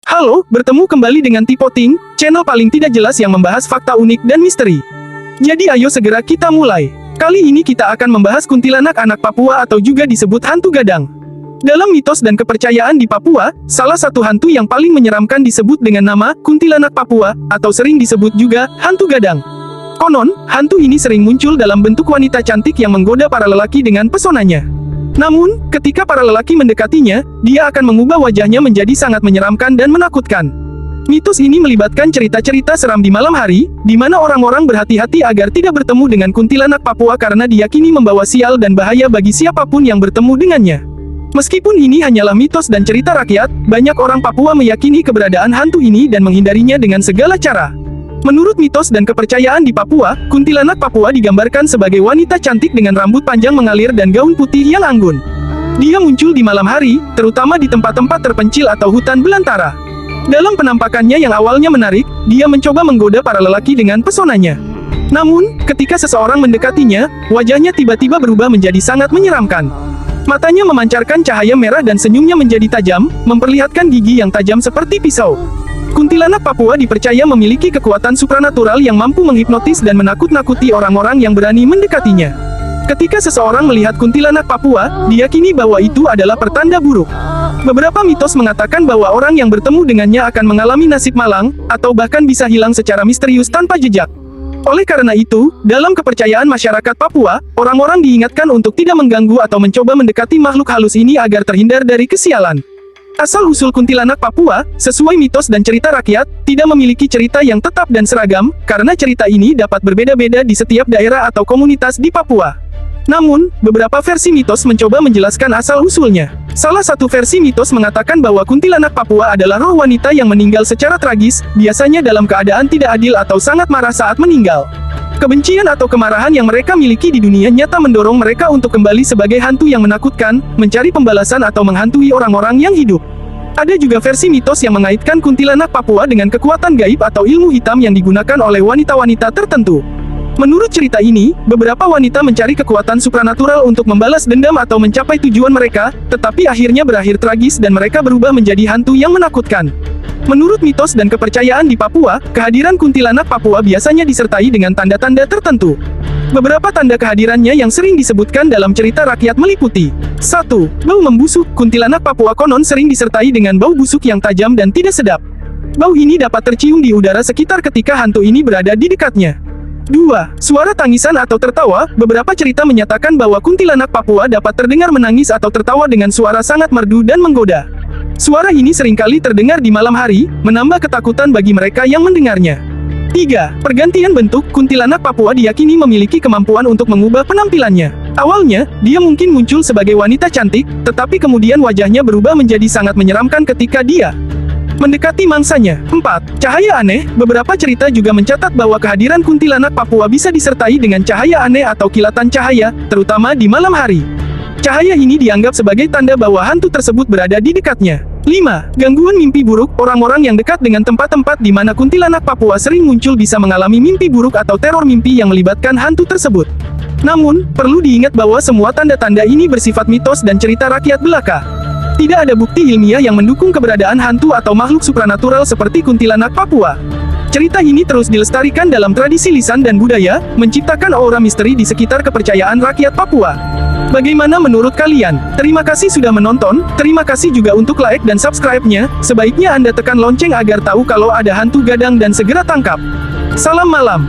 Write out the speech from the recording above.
Halo, bertemu kembali dengan Tipoting, channel paling tidak jelas yang membahas fakta unik dan misteri. Jadi ayo segera kita mulai. Kali ini kita akan membahas kuntilanak anak Papua atau juga disebut hantu gadang. Dalam mitos dan kepercayaan di Papua, salah satu hantu yang paling menyeramkan disebut dengan nama kuntilanak Papua, atau sering disebut juga hantu gadang. Konon, hantu ini sering muncul dalam bentuk wanita cantik yang menggoda para lelaki dengan pesonanya. Namun, ketika para lelaki mendekatinya, dia akan mengubah wajahnya menjadi sangat menyeramkan dan menakutkan. Mitos ini melibatkan cerita-cerita seram di malam hari, di mana orang-orang berhati-hati agar tidak bertemu dengan kuntilanak Papua karena diyakini membawa sial dan bahaya bagi siapapun yang bertemu dengannya. Meskipun ini hanyalah mitos dan cerita rakyat, banyak orang Papua meyakini keberadaan hantu ini dan menghindarinya dengan segala cara. Menurut mitos dan kepercayaan di Papua, kuntilanak Papua digambarkan sebagai wanita cantik dengan rambut panjang mengalir dan gaun putih yang anggun. Dia muncul di malam hari, terutama di tempat-tempat terpencil atau hutan belantara. Dalam penampakannya yang awalnya menarik, dia mencoba menggoda para lelaki dengan pesonanya. Namun, ketika seseorang mendekatinya, wajahnya tiba-tiba berubah menjadi sangat menyeramkan. Matanya memancarkan cahaya merah dan senyumnya menjadi tajam, memperlihatkan gigi yang tajam seperti pisau. Kuntilanak Papua dipercaya memiliki kekuatan supranatural yang mampu menghipnotis dan menakut-nakuti orang-orang yang berani mendekatinya. Ketika seseorang melihat kuntilanak Papua, diyakini bahwa itu adalah pertanda buruk. Beberapa mitos mengatakan bahwa orang yang bertemu dengannya akan mengalami nasib malang, atau bahkan bisa hilang secara misterius tanpa jejak. Oleh karena itu, dalam kepercayaan masyarakat Papua, orang-orang diingatkan untuk tidak mengganggu atau mencoba mendekati makhluk halus ini agar terhindar dari kesialan. Asal-usul kuntilanak Papua, sesuai mitos dan cerita rakyat, tidak memiliki cerita yang tetap dan seragam, karena cerita ini dapat berbeda-beda di setiap daerah atau komunitas di Papua. Namun, beberapa versi mitos mencoba menjelaskan asal-usulnya. Salah satu versi mitos mengatakan bahwa kuntilanak Papua adalah roh wanita yang meninggal secara tragis, biasanya dalam keadaan tidak adil atau sangat marah saat meninggal. Kebencian atau kemarahan yang mereka miliki di dunia nyata mendorong mereka untuk kembali sebagai hantu yang menakutkan, mencari pembalasan atau menghantui orang-orang yang hidup. Ada juga versi mitos yang mengaitkan kuntilanak Papua dengan kekuatan gaib atau ilmu hitam yang digunakan oleh wanita-wanita tertentu. Menurut cerita ini, beberapa wanita mencari kekuatan supranatural untuk membalas dendam atau mencapai tujuan mereka, tetapi akhirnya berakhir tragis dan mereka berubah menjadi hantu yang menakutkan. Menurut mitos dan kepercayaan di Papua, kehadiran kuntilanak Papua biasanya disertai dengan tanda-tanda tertentu. Beberapa tanda kehadirannya yang sering disebutkan dalam cerita rakyat meliputi 1. Bau membusuk. Kuntilanak Papua konon sering disertai dengan bau busuk yang tajam dan tidak sedap. Bau ini dapat tercium di udara sekitar ketika hantu ini berada di dekatnya. 2. Suara tangisan atau tertawa. Beberapa cerita menyatakan bahwa kuntilanak Papua dapat terdengar menangis atau tertawa dengan suara sangat merdu dan menggoda. Suara ini seringkali terdengar di malam hari, menambah ketakutan bagi mereka yang mendengarnya. 3. Pergantian bentuk. Kuntilanak Papua diyakini memiliki kemampuan untuk mengubah penampilannya. Awalnya, dia mungkin muncul sebagai wanita cantik, tetapi kemudian wajahnya berubah menjadi sangat menyeramkan ketika dia mendekati mangsanya. 4. Cahaya aneh. Beberapa cerita juga mencatat bahwa kehadiran kuntilanak Papua bisa disertai dengan cahaya aneh atau kilatan cahaya, terutama di malam hari. Cahaya ini dianggap sebagai tanda bahwa hantu tersebut berada di dekatnya. 5. Gangguan mimpi buruk. Orang-orang yang dekat dengan tempat-tempat di mana kuntilanak Papua sering muncul bisa mengalami mimpi buruk atau teror mimpi yang melibatkan hantu tersebut. Namun, perlu diingat bahwa semua tanda-tanda ini bersifat mitos dan cerita rakyat belaka. Tidak ada bukti ilmiah yang mendukung keberadaan hantu atau makhluk supranatural seperti kuntilanak Papua. Cerita ini terus dilestarikan dalam tradisi lisan dan budaya, menciptakan aura misteri di sekitar kepercayaan rakyat Papua. Bagaimana menurut kalian? Terima kasih sudah menonton, terima kasih juga untuk like dan subscribe-nya, sebaiknya Anda tekan lonceng agar tahu kalau ada hantu gadang dan segera tangkap. Salam malam.